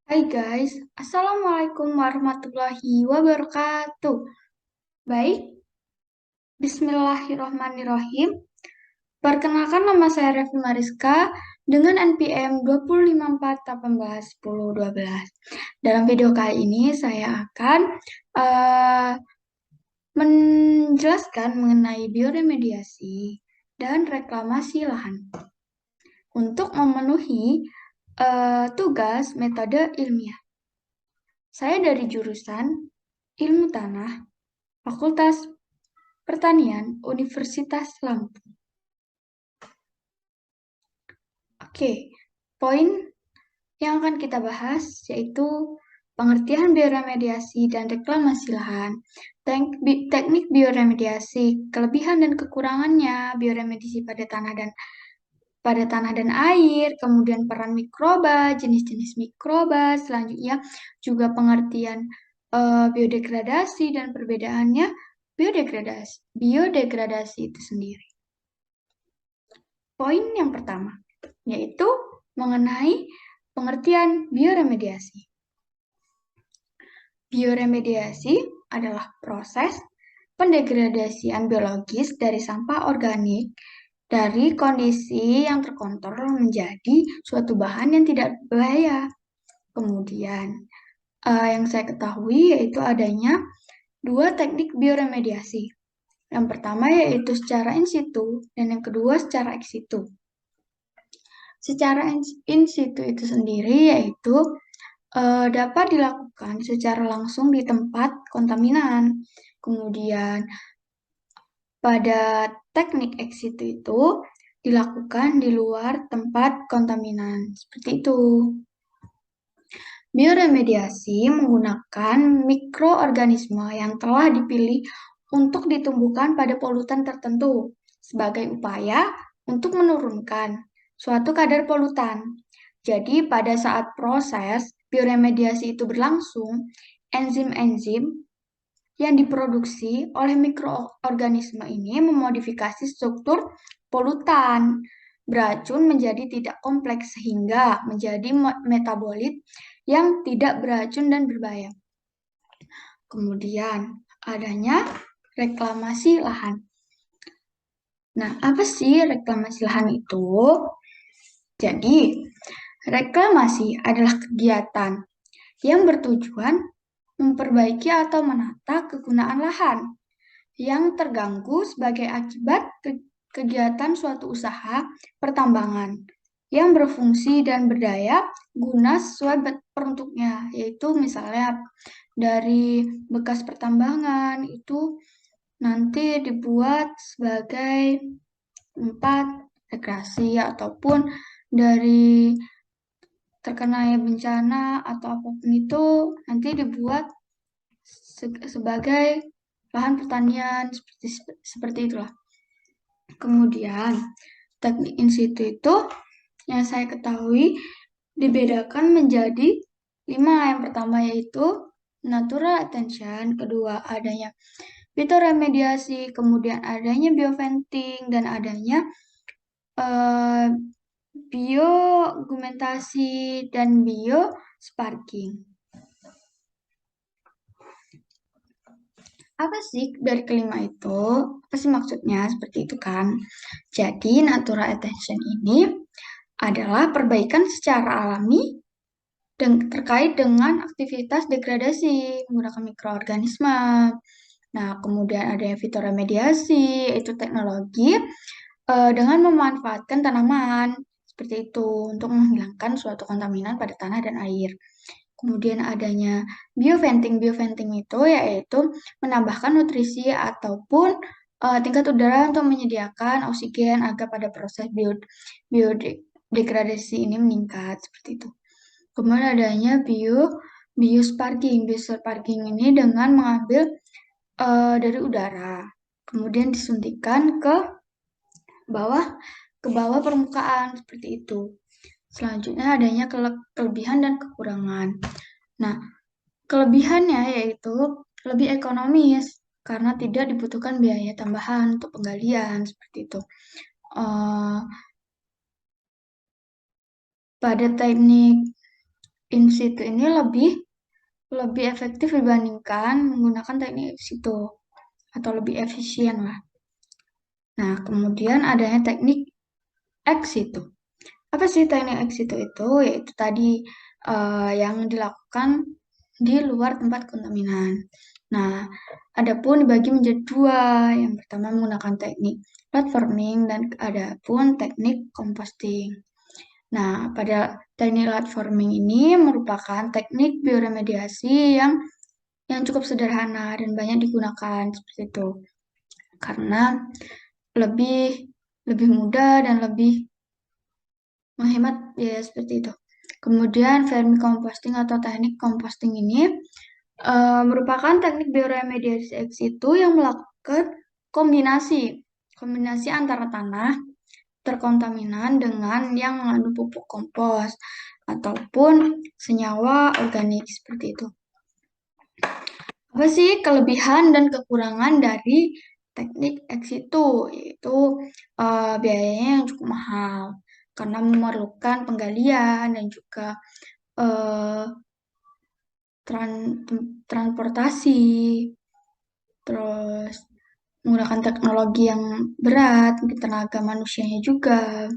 Hai guys, Assalamualaikum warahmatullahi wabarakatuh. Baik, Bismillahirrohmanirrohim. Perkenalkan nama saya Revi Mariska dengan NPM 254181012. Dalam video kali ini saya akan eh, menjelaskan mengenai bioremediasi dan reklamasi lahan. Untuk memenuhi tugas metode ilmiah. Saya dari jurusan Ilmu Tanah, Fakultas Pertanian, Universitas Lampung. Oke, poin yang akan kita bahas yaitu pengertian bioremediasi dan reklamasi lahan, teknik bioremediasi, kelebihan dan kekurangannya, bioremediasi pada tanah dan air, kemudian peran mikroba, jenis-jenis mikroba, selanjutnya juga pengertian biodegradasi dan perbedaannya biodegradasi itu sendiri. Poin yang pertama yaitu mengenai pengertian bioremediasi. Bioremediasi adalah proses pendegradasian biologis dari sampah organik dari kondisi yang terkontrol menjadi suatu bahan yang tidak berbahaya. Kemudian, yang saya ketahui yaitu adanya dua teknik bioremediasi. Yang pertama yaitu secara in situ dan yang kedua secara ex situ. Secara in situ itu sendiri yaitu dapat dilakukan secara langsung di tempat kontaminan. Kemudian pada teknik ex situ itu dilakukan di luar tempat kontaminan. Seperti itu. Bioremediasi menggunakan mikroorganisme yang telah dipilih untuk ditumbuhkan pada polutan tertentu sebagai upaya untuk menurunkan suatu kadar polutan. Jadi, pada saat proses bioremediasi itu berlangsung, enzim-enzim yang diproduksi oleh mikroorganisme ini memodifikasi struktur polutan beracun menjadi tidak kompleks sehingga menjadi metabolit yang tidak beracun dan berbahaya. Kemudian adanya reklamasi lahan. Nah, apa sih reklamasi lahan itu? Jadi, reklamasi adalah kegiatan yang bertujuan memperbaiki atau menata kegunaan lahan yang terganggu sebagai akibat kegiatan suatu usaha pertambangan yang berfungsi dan berdaya guna sesuai peruntuknya, yaitu misalnya dari bekas pertambangan itu nanti dibuat sebagai tempat rekreasi ataupun dari terkena bencana atau apapun itu nanti dibuat sebagai lahan pertanian seperti itulah. Kemudian teknik in situ itu yang saya ketahui dibedakan menjadi 5. Yang pertama yaitu natural attention, kedua adanya fitoremediasi, kemudian adanya bioventing dan adanya eh, biogumentasi dan biosparking. Apa sih dari kelima itu? Apa sih maksudnya? Seperti itu kan. Jadi, natural attention ini adalah perbaikan secara alami terkait dengan aktivitas degradasi menggunakan mikroorganisme. Nah, kemudian ada yang fitoremediasi, yaitu teknologi dengan memanfaatkan tanaman seperti itu untuk menghilangkan suatu kontaminan pada tanah dan air. Kemudian adanya bioventing. Bioventing itu yaitu menambahkan nutrisi ataupun tingkat udara untuk menyediakan oksigen agar pada proses biodegradasi ini meningkat seperti itu. Kemudian adanya biosparking. Biosparking ini dengan mengambil dari udara, kemudian disuntikkan ke bawah permukaan seperti itu. Selanjutnya adanya kelebihan dan kekurangan. Nah, kelebihannya yaitu lebih ekonomis karena tidak dibutuhkan biaya tambahan untuk penggalian seperti itu. Eh, pada teknik in situ ini lebih efektif dibandingkan menggunakan teknik ex situ atau lebih efisien lah. Nah, kemudian adanya teknik ex situ. Apa sih teknik ex situ itu? Yaitu tadi yang dilakukan di luar tempat kontaminan. Nah, adapun dibagi menjadi dua. Yang pertama menggunakan teknik platforming dan adapun teknik composting. Nah, pada teknik platforming ini merupakan teknik bioremediasi yang cukup sederhana dan banyak digunakan seperti itu. Karena lebih lebih mudah dan lebih menghemat biaya seperti itu. Kemudian vermicomposting atau teknik composting ini merupakan teknik bioremediasi ex situ yang melakukan kombinasi antara tanah terkontaminan dengan yang mengandung pupuk kompos ataupun senyawa organik seperti itu. Apa sih kelebihan dan kekurangan dari teknik ex situ? Yaitu biayanya yang cukup mahal karena memerlukan penggalian dan juga eh, transportasi, terus menggunakan teknologi yang berat, mungkin tenaga manusianya juga.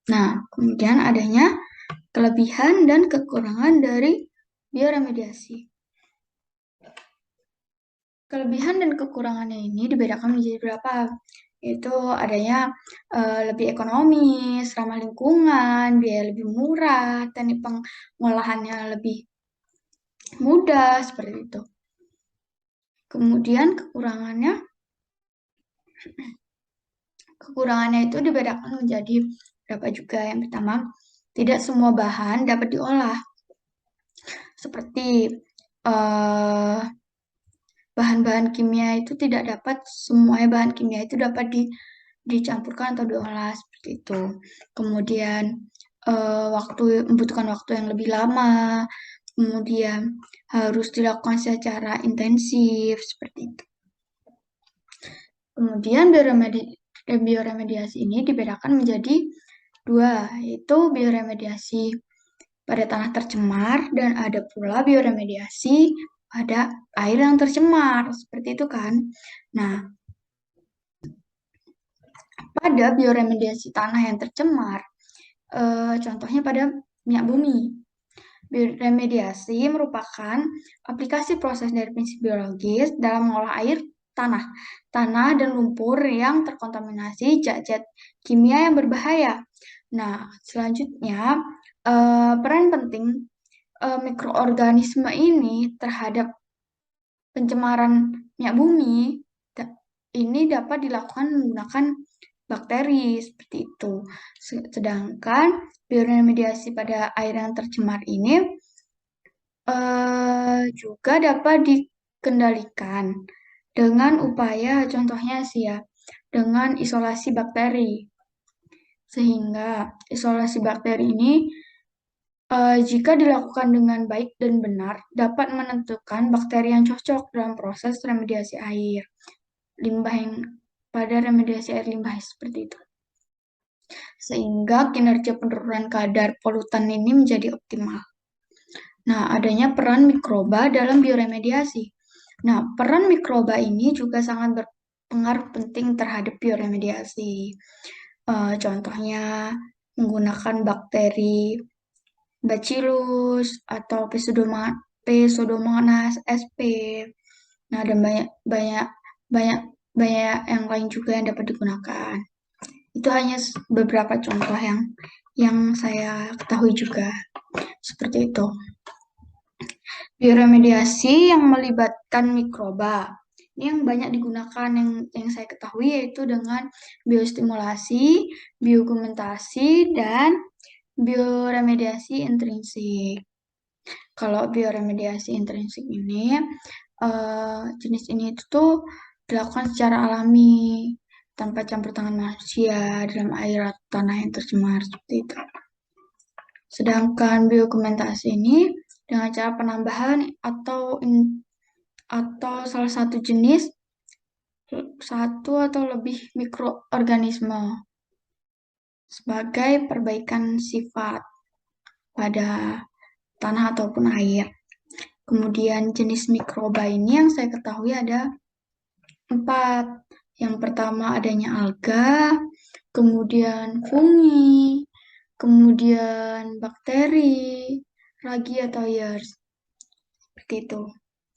Nah, kemudian adanya kelebihan dan kekurangan dari bioremediasi. Kelebihan dan kekurangannya ini dibedakan menjadi berapa? Yaitu adanya lebih ekonomis, ramah lingkungan, biaya lebih murah, teknik pengolahannya lebih mudah, seperti itu. Kemudian kekurangannya itu dibedakan menjadi berapa juga. Yang pertama, tidak semua bahan dapat diolah. Seperti eh, bahan-bahan kimia itu tidak dapat, semua bahan kimia itu dapat dicampurkan atau diolah seperti itu. Kemudian membutuhkan waktu yang lebih lama, kemudian harus dilakukan secara intensif seperti itu. Kemudian bioremediasi ini dibedakan menjadi dua, yaitu bioremediasi pada tanah tercemar dan ada pula bioremediasi pada air yang tercemar, seperti itu kan. Nah, pada bioremediasi tanah yang tercemar, contohnya pada minyak bumi. Bioremediasi merupakan aplikasi proses dari prinsip biologis dalam mengolah air tanah dan lumpur yang terkontaminasi zat-zat kimia yang berbahaya. Nah, selanjutnya peran penting mikroorganisme ini terhadap pencemaran minyak bumi ini dapat dilakukan menggunakan bakteri seperti itu. Sedangkan bioremediasi pada air yang tercemar ini juga dapat dikendalikan dengan upaya, contohnya sih ya, dengan isolasi bakteri. Sehingga isolasi bakteri ini jika dilakukan dengan baik dan benar, dapat menentukan bakteri yang cocok dalam proses remediasi air limbah yang pada remediasi air limbah seperti itu. Sehingga kinerja penurunan kadar polutan ini menjadi optimal. Nah, adanya peran mikroba dalam bioremediasi. Nah, peran mikroba ini juga sangat berpengaruh penting terhadap bioremediasi. Contohnya menggunakan bakteri Bacillus atau Pseudomonas sp. Nah, dan banyak banyak banyak banyak yang lain juga yang dapat digunakan. Itu hanya beberapa contoh yang saya ketahui juga. Seperti itu. Bioremediasi yang melibatkan mikroba. Ini yang banyak digunakan yang saya ketahui yaitu dengan biostimulasi, biogumentasi, dan bioremediasi intrinsik. Kalau bioremediasi intrinsik ini, jenis ini itu tuh dilakukan secara alami, tanpa campur tangan manusia dalam air atau tanah yang tercemar, seperti itu. Sedangkan biogumentasi ini dengan cara penambahan atau salah satu jenis satu atau lebih mikroorganisme sebagai perbaikan sifat. pada tanah ataupun air. Kemudian jenis mikroba ini yang saya ketahui ada 4. Yang pertama adanya alga, kemudian fungi, kemudian bakteri, ragi atau yeast. Seperti itu.